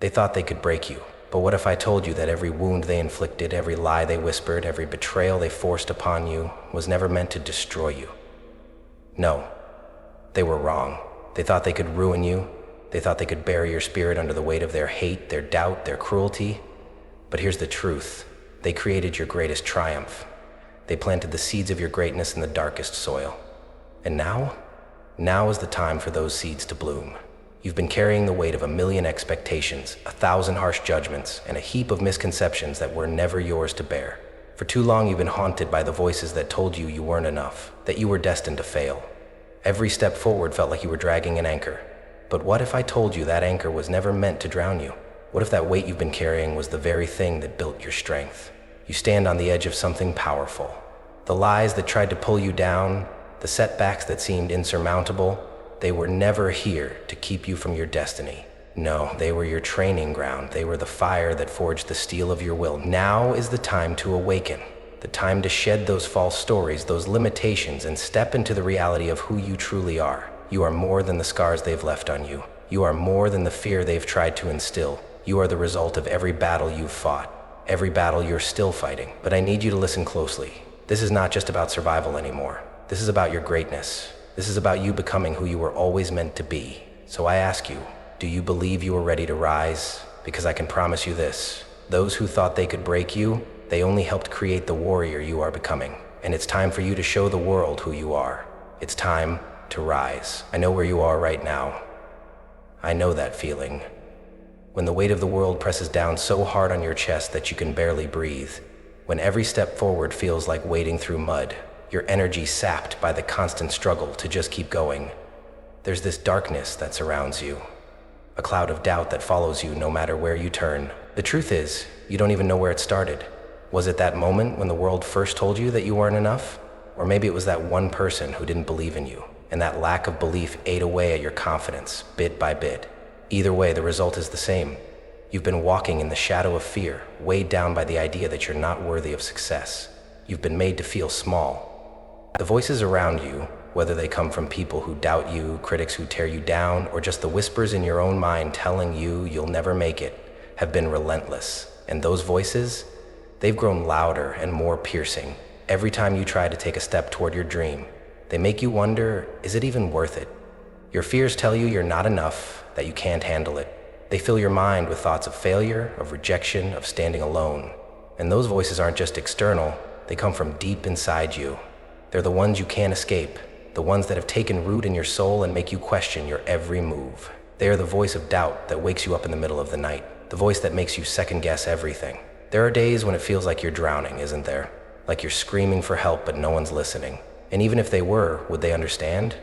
They thought they could break you. But what if I told you that every wound they inflicted, every lie they whispered, every betrayal they forced upon you was never meant to destroy you? No, they were wrong. They thought they could ruin you. They thought they could bury your spirit under the weight of their hate, their doubt, their cruelty. But here's the truth. They created your greatest triumph. They planted the seeds of your greatness in the darkest soil. And now is the time for those seeds to bloom. You've been carrying the weight of 1,000,000 expectations, 1,000 harsh judgments, and a heap of misconceptions that were never yours to bear. For too long, you've been haunted by the voices that told you you weren't enough, that you were destined to fail. Every step forward felt like you were dragging an anchor. But what if I told you that anchor was never meant to drown you? What if that weight you've been carrying was the very thing that built your strength? You stand on the edge of something powerful. The lies that tried to pull you down, the setbacks that seemed insurmountable, they were never here to keep you from your destiny. No, they were your training ground. They were the fire that forged the steel of your will. Now is the time to awaken, the time to shed those false stories, those limitations, and step into the reality of who you truly are. You are more than the scars they've left on you. You are more than the fear they've tried to instill. You are the result of every battle you've fought, every battle you're still fighting. But I need you to listen closely. This is not just about survival anymore. This is about your greatness. This is about you becoming who you were always meant to be. So I ask you, do you believe you are ready to rise? Because I can promise you this, those who thought they could break you, they only helped create the warrior you are becoming. And it's time for you to show the world who you are. It's time to rise. I know where you are right now. I know that feeling. When the weight of the world presses down so hard on your chest that you can barely breathe. When every step forward feels like wading through mud. Your energy sapped by the constant struggle to just keep going. There's this darkness that surrounds you. A cloud of doubt that follows you no matter where you turn. The truth is, you don't even know where it started. Was it that moment when the world first told you that you weren't enough? Or maybe it was that one person who didn't believe in you, and that lack of belief ate away at your confidence, bit by bit. Either way, the result is the same. You've been walking in the shadow of fear, weighed down by the idea that you're not worthy of success. You've been made to feel small. The voices around you, whether they come from people who doubt you, critics who tear you down, or just the whispers in your own mind telling you you'll never make it, have been relentless. And those voices, they've grown louder and more piercing. Every time you try to take a step toward your dream, they make you wonder, is it even worth it? Your fears tell you you're not enough, that you can't handle it. They fill your mind with thoughts of failure, of rejection, of standing alone. And those voices aren't just external, they come from deep inside you. They're the ones you can't escape, the ones that have taken root in your soul and make you question your every move. They are the voice of doubt that wakes you up in the middle of the night, the voice that makes you second-guess everything. There are days when it feels like you're drowning, isn't there? Like you're screaming for help, but no one's listening. And even if they were, would they understand?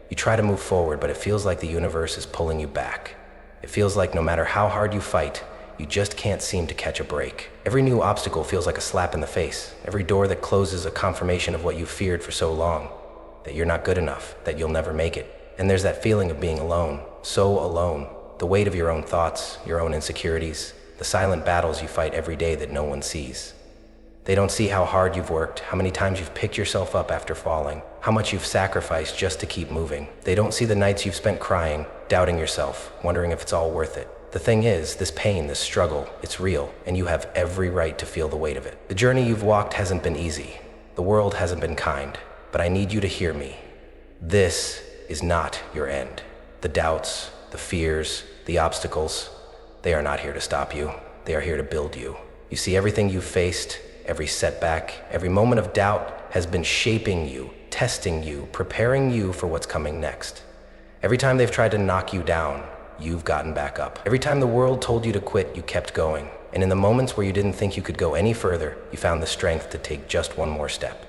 You try to move forward, but it feels like the universe is pulling you back. It feels like no matter how hard you fight, you just can't seem to catch a break. Every new obstacle feels like a slap in the face. Every door that closes a confirmation of what you feared for so long. That you're not good enough, that you'll never make it. And there's that feeling of being alone, so alone. The weight of your own thoughts, your own insecurities, the silent battles you fight every day that no one sees. They don't see how hard you've worked, how many times you've picked yourself up after falling, how much you've sacrificed just to keep moving. They don't see the nights you've spent crying, doubting yourself, wondering if it's all worth it. The thing is, this pain, this struggle, it's real, and you have every right to feel the weight of it. The journey you've walked hasn't been easy. The world hasn't been kind, but I need you to hear me. This is not your end. The doubts, the fears, the obstacles, they are not here to stop you. They are here to build you. You see, everything you've faced, every setback, every moment of doubt has been shaping you, testing you, preparing you for what's coming next. Every time they've tried to knock you down, you've gotten back up. Every time the world told you to quit, you kept going. And in the moments where you didn't think you could go any further, you found the strength to take just one more step.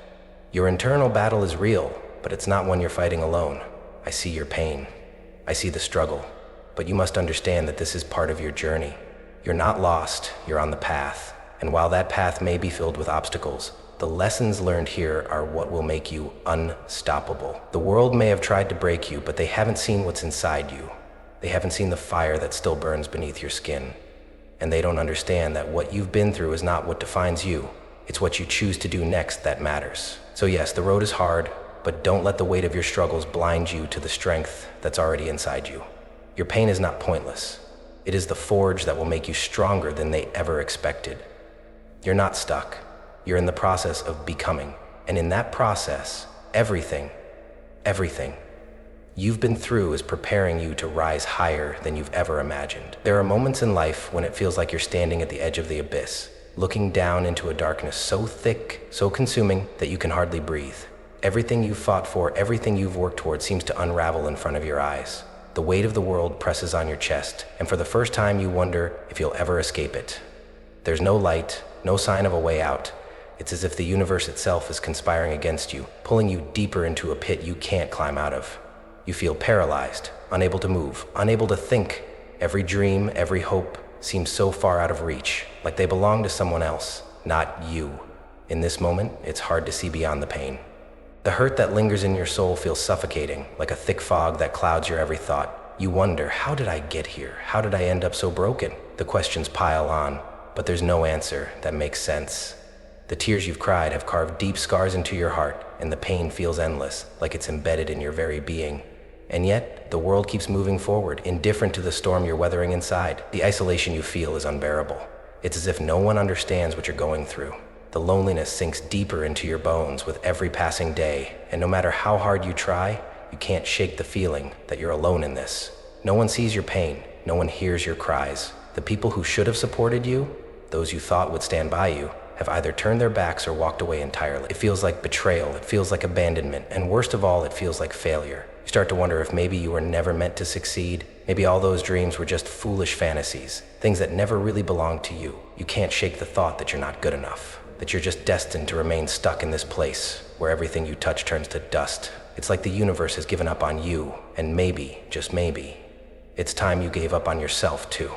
Your internal battle is real, but it's not one you're fighting alone. I see your pain. I see the struggle. But you must understand that this is part of your journey. You're not lost, you're on the path. And while that path may be filled with obstacles, the lessons learned here are what will make you unstoppable. The world may have tried to break you, but they haven't seen what's inside you. They haven't seen the fire that still burns beneath your skin. And they don't understand that what you've been through is not what defines you. It's what you choose to do next that matters. So yes, the road is hard, but don't let the weight of your struggles blind you to the strength that's already inside you. Your pain is not pointless. It is the forge that will make you stronger than they ever expected. You're not stuck. You're in the process of becoming. And in that process, everything you've been through is preparing you to rise higher than you've ever imagined. There are moments in life when it feels like you're standing at the edge of the abyss, looking down into a darkness so thick, so consuming that you can hardly breathe. Everything you've fought for, everything you've worked toward seems to unravel in front of your eyes. The weight of the world presses on your chest, and for the first time you wonder if you'll ever escape it. There's no light, no sign of a way out. It's as if the universe itself is conspiring against you, pulling you deeper into a pit you can't climb out of. You feel paralyzed, unable to move, unable to think. Every dream, every hope seems so far out of reach, like they belong to someone else, not you. In this moment, it's hard to see beyond the pain. The hurt that lingers in your soul feels suffocating, like a thick fog that clouds your every thought. You wonder, how did I get here? How did I end up so broken? The questions pile on, but there's no answer that makes sense. The tears you've cried have carved deep scars into your heart, and the pain feels endless, like it's embedded in your very being. And yet, the world keeps moving forward, indifferent to the storm you're weathering inside. The isolation you feel is unbearable. It's as if no one understands what you're going through. The loneliness sinks deeper into your bones with every passing day, and no matter how hard you try, you can't shake the feeling that you're alone in this. No one sees your pain, no one hears your cries. The people who should have supported you, those you thought would stand by you, have either turned their backs or walked away entirely. It feels like betrayal, it feels like abandonment, and worst of all, it feels like failure. You start to wonder if maybe you were never meant to succeed. Maybe all those dreams were just foolish fantasies, things that never really belonged to you. You can't shake the thought that you're not good enough, that you're just destined to remain stuck in this place where everything you touch turns to dust. It's like the universe has given up on you, and maybe, just maybe, it's time you gave up on yourself too.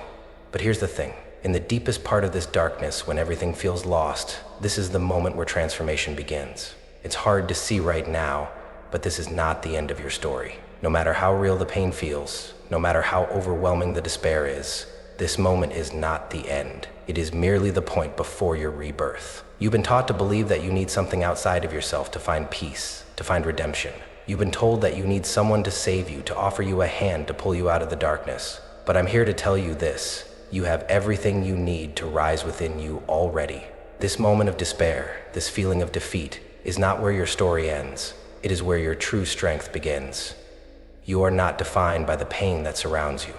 But here's the thing. In the deepest part of this darkness, when everything feels lost, this is the moment where transformation begins. It's hard to see right now, but this is not the end of your story. No matter how real the pain feels, no matter how overwhelming the despair is, this moment is not the end. It is merely the point before your rebirth. You've been taught to believe that you need something outside of yourself to find peace, to find redemption. You've been told that you need someone to save you, to offer you a hand to pull you out of the darkness. But I'm here to tell you this. You have everything you need to rise within you already. This moment of despair, this feeling of defeat, is not where your story ends. It is where your true strength begins. You are not defined by the pain that surrounds you.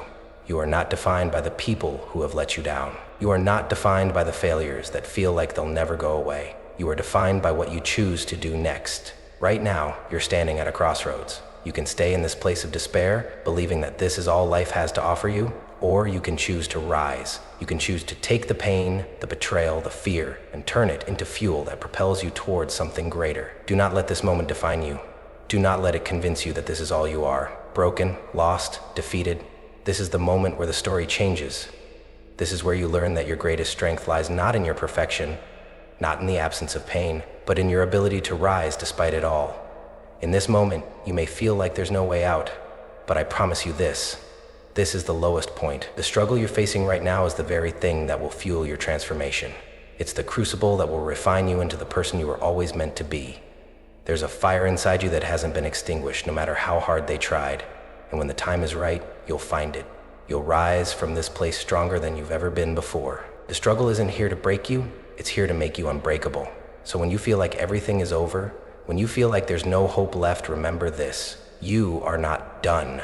You are not defined by the people who have let you down. You are not defined by the failures that feel like they'll never go away. You are defined by what you choose to do next. Right now, you're standing at a crossroads. You can stay in this place of despair, believing that this is all life has to offer you, or you can choose to rise. You can choose to take the pain, the betrayal, the fear, and turn it into fuel that propels you towards something greater. Do not let this moment define you. Do not let it convince you that this is all you are. Broken, lost, defeated. This is the moment where the story changes. This is where you learn that your greatest strength lies not in your perfection, not in the absence of pain, but in your ability to rise despite it all. In this moment, you may feel like there's no way out, but I promise you this. This is the lowest point. The struggle you're facing right now is the very thing that will fuel your transformation. It's the crucible that will refine you into the person you were always meant to be. There's a fire inside you that hasn't been extinguished, no matter how hard they tried. And when the time is right, you'll find it. You'll rise from this place stronger than you've ever been before. The struggle isn't here to break you, it's here to make you unbreakable. So when you feel like everything is over, when you feel like there's no hope left, remember this. You are not done.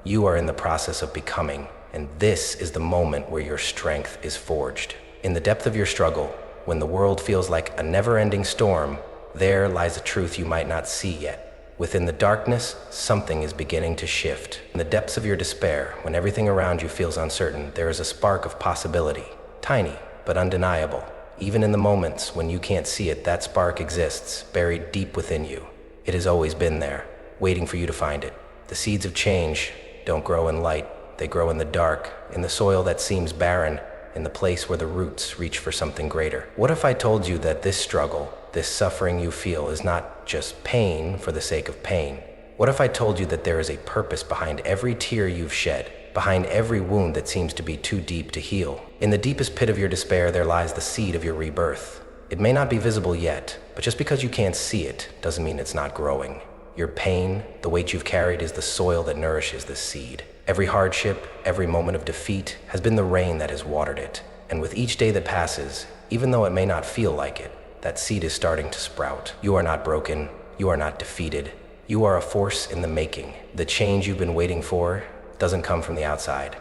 You are in the process of becoming, and this is the moment where your strength is forged. In the depth of your struggle, when the world feels like a never-ending storm, there lies a truth you might not see yet. Within the darkness, something is beginning to shift. In the depths of your despair, when everything around you feels uncertain, there is a spark of possibility, tiny but undeniable. Even in the moments when you can't see it, that spark exists, buried deep within you. It has always been there, waiting for you to find it. The seeds of change don't grow in light, they grow in the dark, in the soil that seems barren, in the place where the roots reach for something greater. What if I told you that this struggle, this suffering you feel, is not just pain for the sake of pain? What if I told you that there is a purpose behind every tear you've shed, behind every wound that seems to be too deep to heal? In the deepest pit of your despair, there lies the seed of your rebirth. It may not be visible yet, but just because you can't see it doesn't mean it's not growing. Your pain, the weight you've carried, is the soil that nourishes this seed. Every hardship, every moment of defeat has been the rain that has watered it. And with each day that passes, even though it may not feel like it, that seed is starting to sprout. You are not broken. You are not defeated. You are a force in the making. The change you've been waiting for doesn't come from the outside.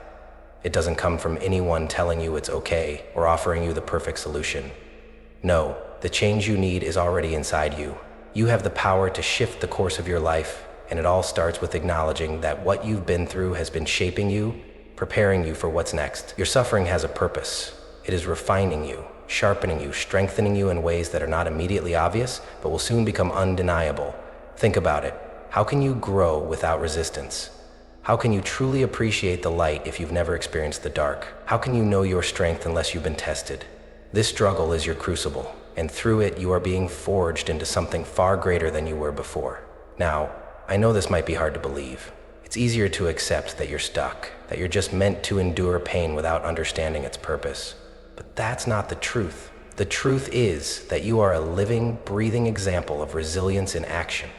It doesn't come from anyone telling you it's okay or offering you the perfect solution. No, the change you need is already inside you. You have the power to shift the course of your life, and it all starts with acknowledging that what you've been through has been shaping you, preparing you for what's next. Your suffering has a purpose. It is refining you, sharpening you, strengthening you in ways that are not immediately obvious, but will soon become undeniable. Think about it. How can you grow without resistance? How can you truly appreciate the light if you've never experienced the dark? How can you know your strength unless you've been tested? This struggle is your crucible, and through it you are being forged into something far greater than you were before. Now, I know this might be hard to believe. It's easier to accept that you're stuck, that you're just meant to endure pain without understanding its purpose. But that's not the truth. The truth is that you are a living, breathing example of resilience in action.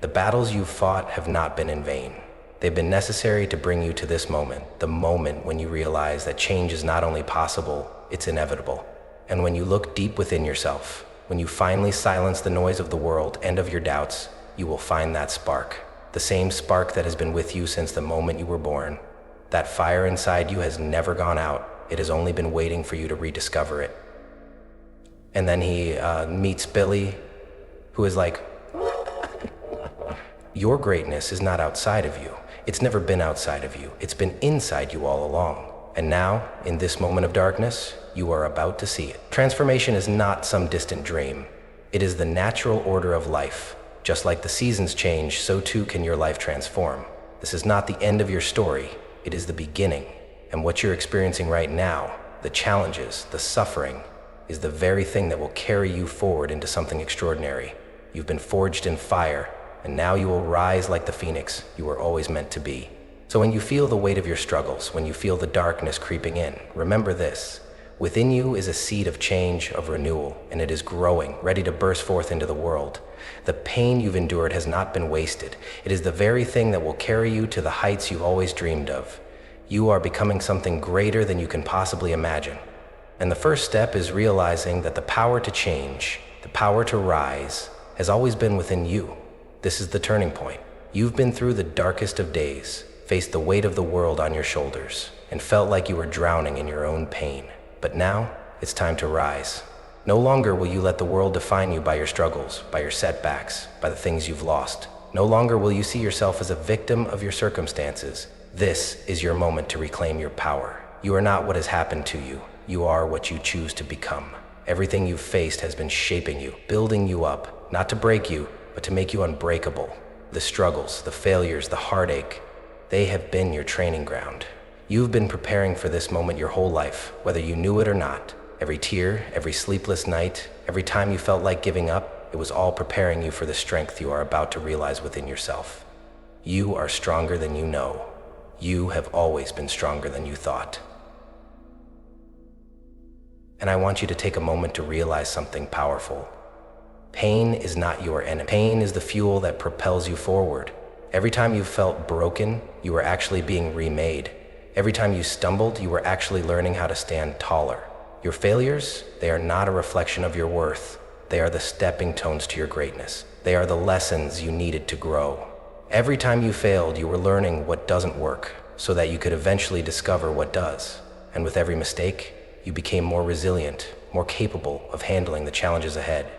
The battles you've fought have not been in vain. They've been necessary to bring you to this moment, the moment when you realize that change is not only possible, it's inevitable. And when you look deep within yourself, when you finally silence the noise of the world and of your doubts, you will find that spark. The same spark that has been with you since the moment you were born. That fire inside you has never gone out. It has only been waiting for you to rediscover it. And then he meets Billy, who is like, your greatness is not outside of you. It's never been outside of you. It's been inside you all along. And now, in this moment of darkness, you are about to see it. Transformation is not some distant dream. It is the natural order of life. Just like the seasons change, so too can your life transform. This is not the end of your story. It is the beginning. And what you're experiencing right now, the challenges, the suffering, is the very thing that will carry you forward into something extraordinary. You've been forged in fire, and now you will rise like the phoenix you were always meant to be. So when you feel the weight of your struggles, when you feel the darkness creeping in, remember this. Within you is a seed of change, of renewal, and it is growing, ready to burst forth into the world. The pain you've endured has not been wasted. It is the very thing that will carry you to the heights you've always dreamed of. You are becoming something greater than you can possibly imagine. And the first step is realizing that the power to change, the power to rise, has always been within you. This is the turning point. You've been through the darkest of days, faced the weight of the world on your shoulders, and felt like you were drowning in your own pain. But now, it's time to rise. No longer will you let the world define you by your struggles, by your setbacks, by the things you've lost. No longer will you see yourself as a victim of your circumstances. This is your moment to reclaim your power. You are not what has happened to you. You are what you choose to become. Everything you've faced has been shaping you, building you up, not to break you, but to make you unbreakable. The struggles, the failures, the heartache, they have been your training ground. You've been preparing for this moment your whole life, whether you knew it or not. Every tear, every sleepless night, every time you felt like giving up, it was all preparing you for the strength you are about to realize within yourself. You are stronger than you know. You have always been stronger than you thought. And I want you to take a moment to realize something powerful. Pain is not your enemy. Pain is the fuel that propels you forward. Every time you felt broken, you were actually being remade. Every time you stumbled, you were actually learning how to stand taller. Your failures, they are not a reflection of your worth. They are the stepping stones to your greatness. They are the lessons you needed to grow. Every time you failed, you were learning what doesn't work so that you could eventually discover what does. And with every mistake, you became more resilient, more capable of handling the challenges ahead.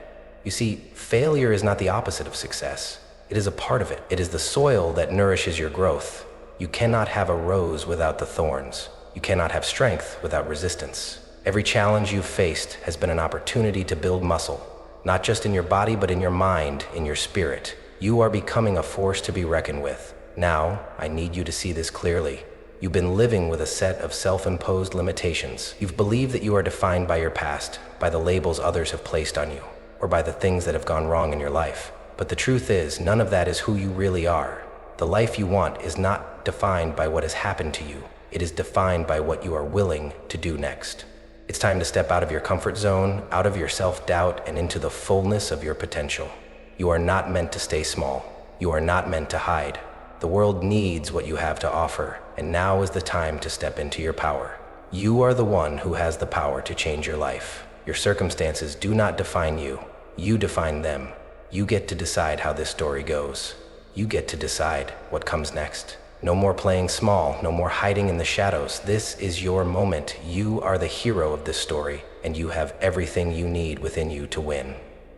You see, failure is not the opposite of success. It is a part of it. It is the soil that nourishes your growth. You cannot have a rose without the thorns. You cannot have strength without resistance. Every challenge you've faced has been an opportunity to build muscle, not just in your body, but in your mind, in your spirit. You are becoming a force to be reckoned with. Now, I need you to see this clearly. You've been living with a set of self-imposed limitations. You've believed that you are defined by your past, by the labels others have placed on you, or by the things that have gone wrong in your life. But the truth is, none of that is who you really are. The life you want is not defined by what has happened to you. It is defined by what you are willing to do next. It's time to step out of your comfort zone, out of your self-doubt, and into the fullness of your potential. You are not meant to stay small. You are not meant to hide. The world needs what you have to offer, and now is the time to step into your power. You are the one who has the power to change your life. Your circumstances do not define you. You define them. You get to decide how this story goes. You get to decide what comes next. No more playing small, no more hiding in the shadows. This is your moment. You are the hero of this story, and you have everything you need within you to win.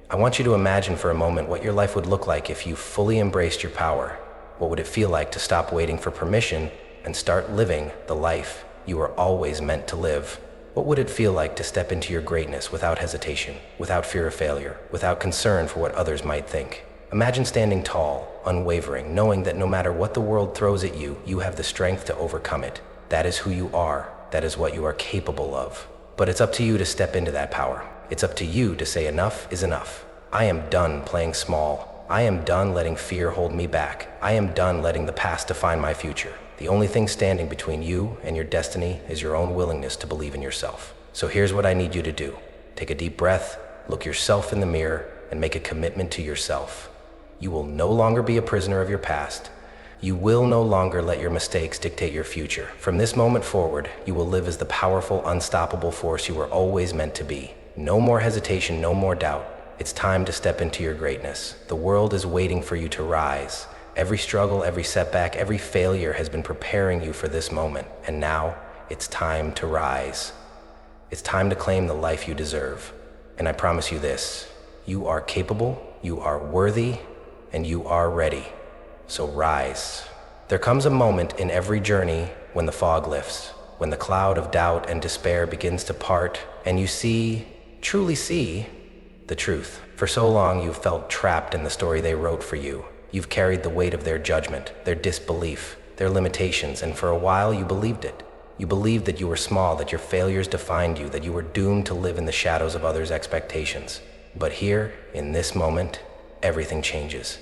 I want you to imagine for a moment what your life would look like if you fully embraced your power. What would it feel like to stop waiting for permission and start living the life you were always meant to live? What would it feel like to step into your greatness without hesitation, without fear of failure, without concern for what others might think? Imagine standing tall, unwavering, knowing that no matter what the world throws at you, you have the strength to overcome it. That is who you are. That is what you are capable of. But it's up to you to step into that power. It's up to you to say enough is enough. I am done playing small. I am done letting fear hold me back. I am done letting the past define my future. The only thing standing between you and your destiny is your own willingness to believe in yourself. So here's what I need you to do. Take a deep breath, look yourself in the mirror, and make a commitment to yourself. You will no longer be a prisoner of your past. You will no longer let your mistakes dictate your future. From this moment forward, you will live as the powerful, unstoppable force you were always meant to be. No more hesitation, no more doubt. It's time to step into your greatness. The world is waiting for you to rise. Every struggle, every setback, every failure has been preparing you for this moment. And now, it's time to rise. It's time to claim the life you deserve. And I promise you this, you are capable, you are worthy, and you are ready. So rise. There comes a moment in every journey when the fog lifts, when the cloud of doubt and despair begins to part, and you see, truly see, the truth. For so long, you've felt trapped in the story they wrote for you. You've carried the weight of their judgment, their disbelief, their limitations, and for a while you believed it. You believed that you were small, that your failures defined you, that you were doomed to live in the shadows of others' expectations. But here, in this moment, everything changes.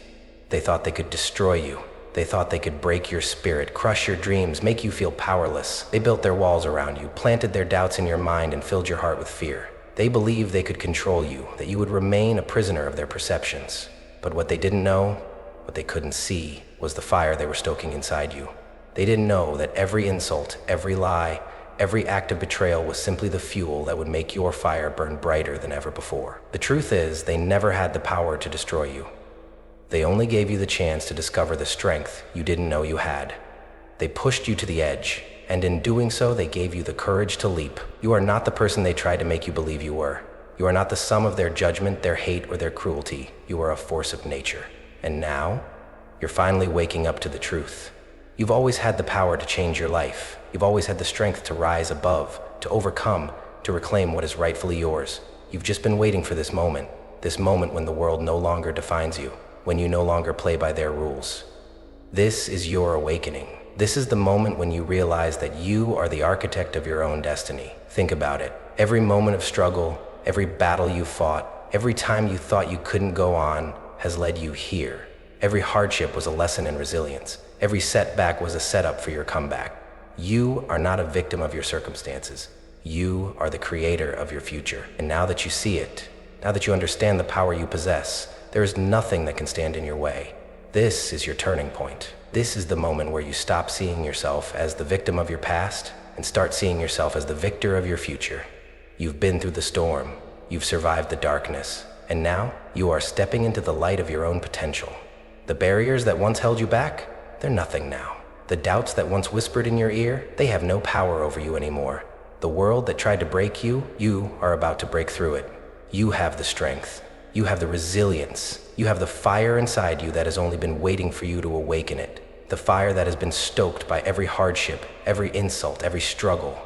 They thought they could destroy you. They thought they could break your spirit, crush your dreams, make you feel powerless. They built their walls around you, planted their doubts in your mind, and filled your heart with fear. They believed they could control you, that you would remain a prisoner of their perceptions. But what they didn't know, what they couldn't see, was the fire they were stoking inside you. They didn't know that every insult, every lie, every act of betrayal was simply the fuel that would make your fire burn brighter than ever before. The truth is, they never had the power to destroy you. They only gave you the chance to discover the strength you didn't know you had. They pushed you to the edge, and in doing so, they gave you the courage to leap. You are not the person they tried to make you believe you were. You are not the sum of their judgment, their hate, or their cruelty. You are a force of nature. And now, you're finally waking up to the truth. You've always had the power to change your life. You've always had the strength to rise above, to overcome, to reclaim what is rightfully yours. You've just been waiting for this moment when the world no longer defines you, when you no longer play by their rules. This is your awakening. This is the moment when you realize that you are the architect of your own destiny. Think about it. Every moment of struggle, every battle you fought, every time you thought you couldn't go on, has led you here. Every hardship was a lesson in resilience. Every setback was a setup for your comeback. You are not a victim of your circumstances. You are the creator of your future. And now that you see it, now that you understand the power you possess, there is nothing that can stand in your way. This is your turning point. This is the moment where you stop seeing yourself as the victim of your past and start seeing yourself as the victor of your future. You've been through the storm. You've survived the darkness. And now you are stepping into the light of your own potential. The barriers that once held you back, they're nothing now. The doubts that once whispered in your ear, they have no power over you anymore. The world that tried to break you, you are about to break through it. You have the strength. You have the resilience. You have the fire inside you that has only been waiting for you to awaken it. The fire that has been stoked by every hardship, every insult, every struggle.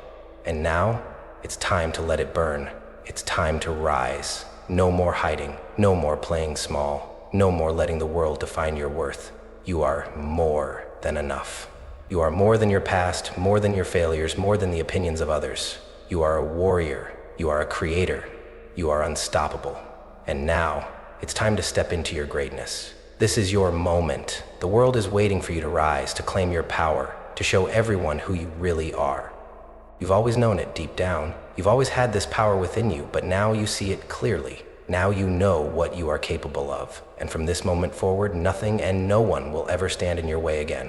And now, it's time to let it burn. It's time to rise. No more hiding. No more playing small. No more letting the world define your worth. You are more than enough. You are more than your past, more than your failures, more than the opinions of others. You are a warrior. You are a creator. You are unstoppable. And now, it's time to step into your greatness. This is your moment. The world is waiting for you to rise, to claim your power, to show everyone who you really are. You've always known it deep down. You've always had this power within you, but now you see it clearly. Now you know what you are capable of, and from this moment forward, nothing and no one will ever stand in your way again.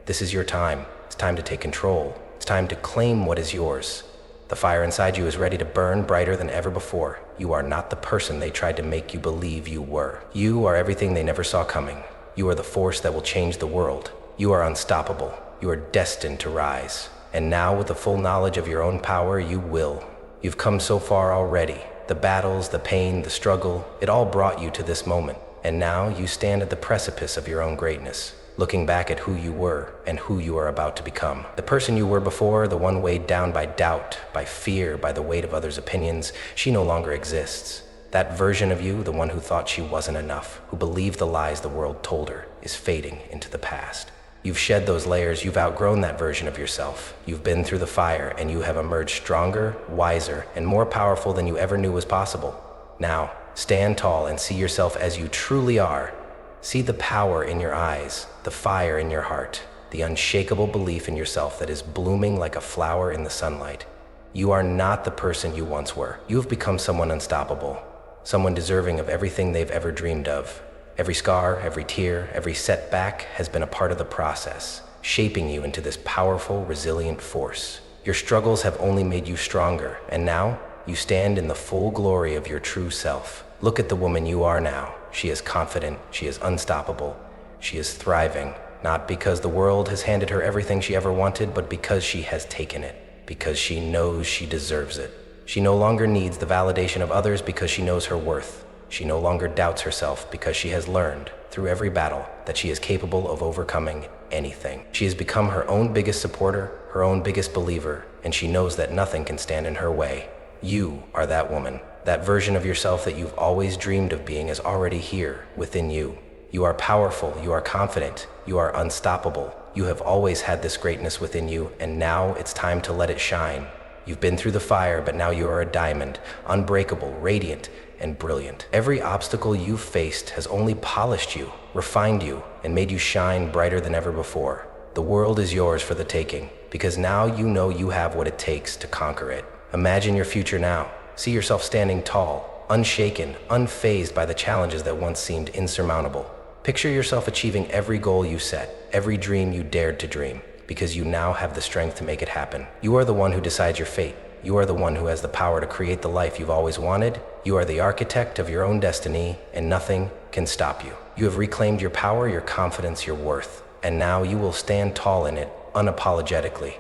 This is your time. It's time to take control. It's time to claim what is yours. The fire inside you is ready to burn brighter than ever before. You are not the person they tried to make you believe you were. You are everything they never saw coming. You are the force that will change the world. You are unstoppable. You are destined to rise. And now, with the full knowledge of your own power, you will. You've come so far already. The battles, the pain, the struggle, it all brought you to this moment. And now you stand at the precipice of your own greatness, looking back at who you were and who you are about to become. The person you were before, the one weighed down by doubt, by fear, by the weight of others' opinions, she no longer exists. That version of you, the one who thought she wasn't enough, who believed the lies the world told her, is fading into the past. You've shed those layers, you've outgrown that version of yourself. You've been through the fire and you have emerged stronger, wiser, and more powerful than you ever knew was possible. Now, stand tall and see yourself as you truly are. See the power in your eyes, the fire in your heart, the unshakable belief in yourself that is blooming like a flower in the sunlight. You are not the person you once were. You have become someone unstoppable, someone deserving of everything they've ever dreamed of. Every scar, every tear, every setback has been a part of the process, shaping you into this powerful, resilient force. Your struggles have only made you stronger, and now you stand in the full glory of your true self. Look at the woman you are now. She is confident, she is unstoppable, she is thriving, not because the world has handed her everything she ever wanted, but because she has taken it, because she knows she deserves it. She no longer needs the validation of others because she knows her worth. She no longer doubts herself because she has learned, through every battle, that she is capable of overcoming anything. She has become her own biggest supporter, her own biggest believer, and she knows that nothing can stand in her way. You are that woman. That version of yourself that you've always dreamed of being is already here, within you. You are powerful, you are confident, you are unstoppable. You have always had this greatness within you, and now it's time to let it shine. You've been through the fire, but now you are a diamond, unbreakable, radiant, and brilliant. Every obstacle you've faced has only polished you, refined you, and made you shine brighter than ever before. The world is yours for the taking, because now you know you have what it takes to conquer it. Imagine your future now. See yourself standing tall, unshaken, unfazed by the challenges that once seemed insurmountable. Picture yourself achieving every goal you set, every dream you dared to dream, because you now have the strength to make it happen. You are the one who decides your fate. You are the one who has the power to create the life you've always wanted. You are the architect of your own destiny, and nothing can stop you. You have reclaimed your power, your confidence, your worth, and now you will stand tall in it, unapologetically.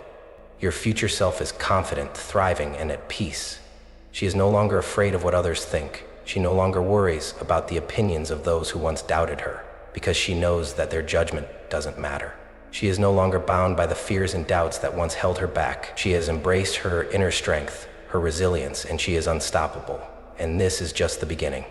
Your future self is confident, thriving, and at peace. She is no longer afraid of what others think. She no longer worries about the opinions of those who once doubted her, because she knows that their judgment doesn't matter. She is no longer bound by the fears and doubts that once held her back. She has embraced her inner strength, her resilience, and she is unstoppable. And this is just the beginning.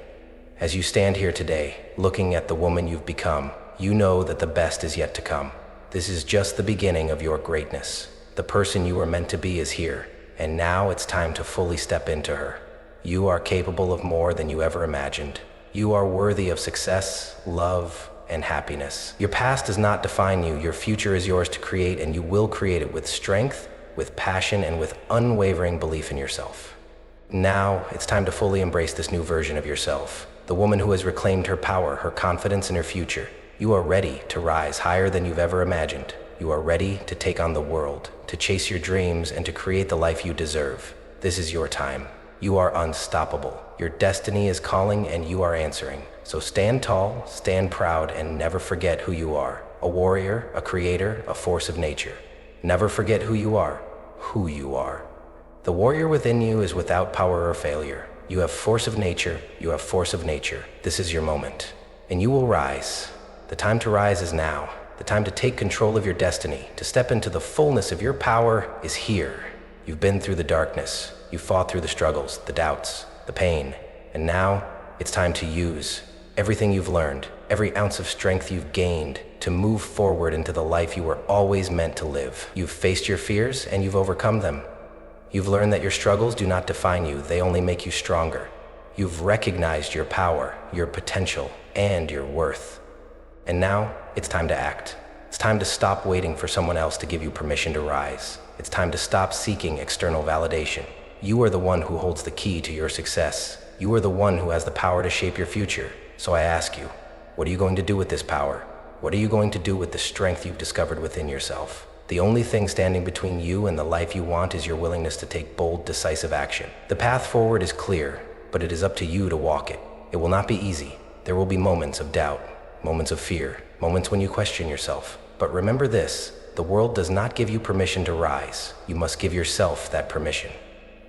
As you stand here today, looking at the woman you've become, you know that the best is yet to come. This is just the beginning of your greatness. The person you were meant to be is here, and now it's time to fully step into her. You are capable of more than you ever imagined. You are worthy of success, love, and happiness. Your past does not define you. Your future is yours to create, and you will create it with strength, with passion, and with unwavering belief in yourself. Now, it's time to fully embrace this new version of yourself, the woman who has reclaimed her power, her confidence, and her future. You are ready to rise higher than you've ever imagined. You are ready to take on the world, to chase your dreams, and to create the life you deserve. This is your time. You are unstoppable. Your destiny is calling, and you are answering. So stand tall, stand proud, and never forget who you are. A warrior, a creator, a force of nature. Never forget who you are. The warrior within you is without power or failure. You have force of nature. This is your moment. And you will rise. The time to rise is now. The time to take control of your destiny, to step into the fullness of your power is here. You've been through the darkness. You've fought through the struggles, the doubts, the pain. And now it's time to use everything you've learned, every ounce of strength you've gained to move forward into the life you were always meant to live. You've faced your fears and you've overcome them. You've learned that your struggles do not define you, they only make you stronger. You've recognized your power, your potential, and your worth. And now it's time to act. It's time to stop waiting for someone else to give you permission to rise. It's time to stop seeking external validation. You are the one who holds the key to your success. You are the one who has the power to shape your future. So I ask you, what are you going to do with this power? What are you going to do with the strength you've discovered within yourself? The only thing standing between you and the life you want is your willingness to take bold, decisive action. The path forward is clear, but it is up to you to walk it. It will not be easy. There will be moments of doubt, moments of fear, moments when you question yourself. But remember this, the world does not give you permission to rise. You must give yourself that permission.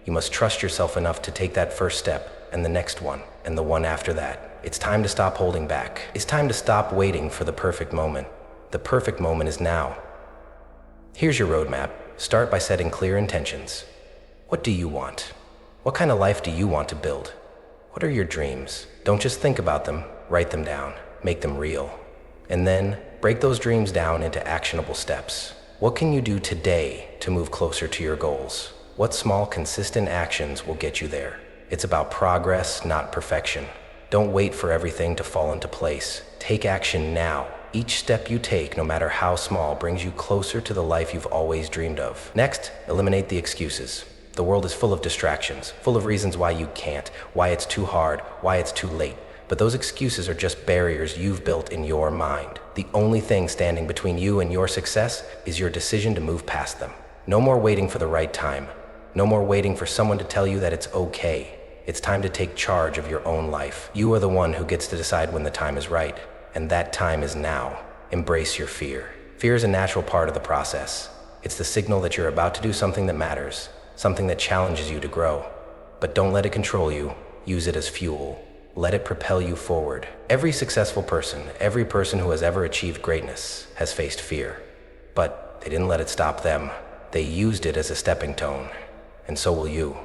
You must trust yourself enough to take that first step, and the next one, and the one after that. It's time to stop holding back. It's time to stop waiting for the perfect moment. The perfect moment is now. Here's your roadmap. Start by setting clear intentions. What do you want? What kind of life do you want to build? What are your dreams? Don't just think about them, write them down, make them real. And then, break those dreams down into actionable steps. What can you do today to move closer to your goals? What small, consistent actions will get you there? It's about progress, not perfection. Don't wait for everything to fall into place. Take action now. Each step you take, no matter how small, brings you closer to the life you've always dreamed of. Next, eliminate the excuses. The world is full of distractions, full of reasons why you can't, why it's too hard, why it's too late. But those excuses are just barriers you've built in your mind. The only thing standing between you and your success is your decision to move past them. No more waiting for the right time. No more waiting for someone to tell you that it's okay. It's time to take charge of your own life. You are the one who gets to decide when the time is right, and that time is now. Embrace your fear. Fear is a natural part of the process. It's the signal that you're about to do something that matters, something that challenges you to grow. But don't let it control you. Use it as fuel. Let it propel you forward. Every successful person, every person who has ever achieved greatness, has faced fear. But they didn't let it stop them. They used it as a stepping stone. And so will you.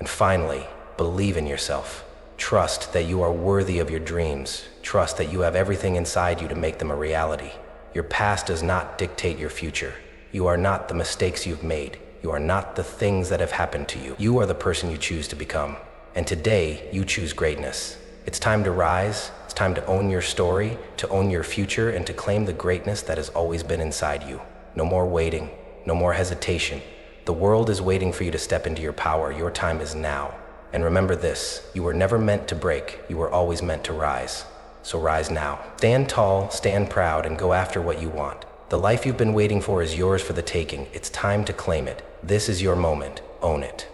And finally, believe in yourself. Trust that you are worthy of your dreams. Trust that you have everything inside you to make them a reality. Your past does not dictate your future. You are not the mistakes you've made. You are not the things that have happened to you. You are the person you choose to become. And today, you choose greatness. It's time to rise. It's time to own your story, to own your future, and to claim the greatness that has always been inside you. No more waiting. No more hesitation. The world is waiting for you to step into your power. Your time is now. And remember this, you were never meant to break, you were always meant to rise. So rise now. Stand tall, stand proud, and go after what you want. The life you've been waiting for is yours for the taking. It's time to claim it. This is your moment. Own it.